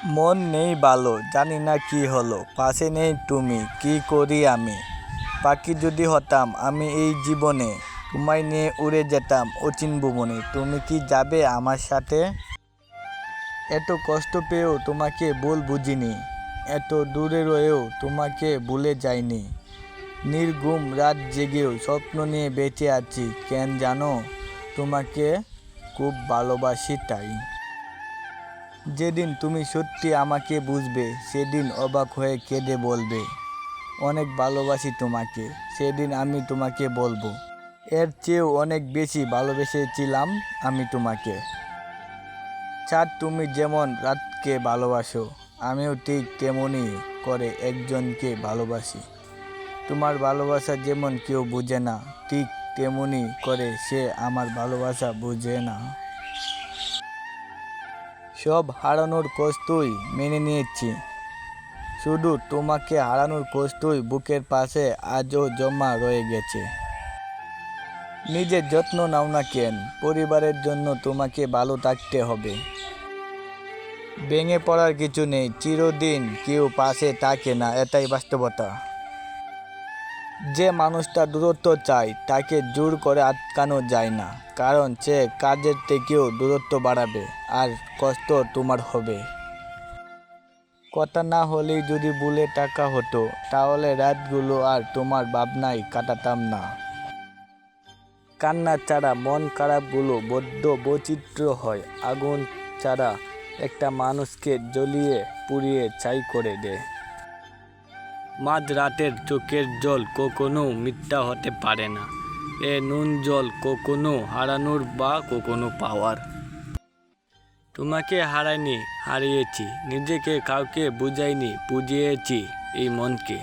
মন নেই ভালো, জানি না কি হলো, পাশে নেই তুমি, কি করি আমি। পাখি যদি হতাম আমি এই জীবনে, তোমায় নিয়ে উড়ে যেতাম অচিন ভুবনে। তুমি কি যাবে আমার সাথে? এত কষ্ট পেয়েও তোমাকে ভুল বুঝিনি, এত দূরে রয়েও তোমাকে ভুলে যাইনি। নির্ঘুম রাত জেগেও স্বপ্ন নিয়ে বেঁচে আছি, কেন জানো? তোমাকে খুব ভালোবাসি তাই। যেদিন তুমি সত্যি আমাকে বুঝবে, সেদিন অবাক হয়ে কেঁদে বলবে, অনেক ভালোবাসি তোমাকে। সেদিন আমি তোমাকে বলবো, এর চেয়েও অনেক বেশি ভালোবেসেছিলাম আমি তোমাকে। চাঁদ তুমি যেমন রাতকে ভালোবাসো, আমিও ঠিক তেমনই করে একজনকে ভালোবাসি। তোমার ভালোবাসা যেমন কেউ বুঝে না, ঠিক তেমনি করে সে আমার ভালোবাসা বুঝে না। সব হারানোর কষ্টই মেনে নিয়েছি, শুধু তোমাকে হারানোর কষ্টই বুকের পাশে আজও জমা রয়ে গেছে। নিজের যত্ন নাও না কেন? পরিবারের জন্য তোমাকে ভালো থাকতে হবে। ভেঙে পড়ার কিছু নেই, চিরদিন কেউ পাশে থাকে না, এটাই বাস্তবতা। যে মানুষটা দূরত্ব চায় তাকে জোর করে আটকানো যায় না, কারণ সে কাজের থেকেও দূরত্ব বাড়াবে, আর কষ্ট তোমার হবে। কথা না হলেই যদি ভুলে টাকা হতো, তাহলে রাতগুলো আর তোমার ভাবনায় কাটাতাম না। কান্না ছাড়া মন খারাপগুলো বড্ড বৈচিত্র্য হয়, আগুন ছাড়া একটা মানুষকে জ্বলিয়ে পুড়িয়ে ছাই করে দেয়। মাঝরাতের চোখের জল কখনো মিথ্যা হতে পারে না, এ নুন জল কখনো হারানোর বা কখনো পাওয়ার। তোমাকে হারাইনি, হারিয়েছি নিজেকে, কাউকে বুঝাইনি, বুঝিয়েছি এই মনকে।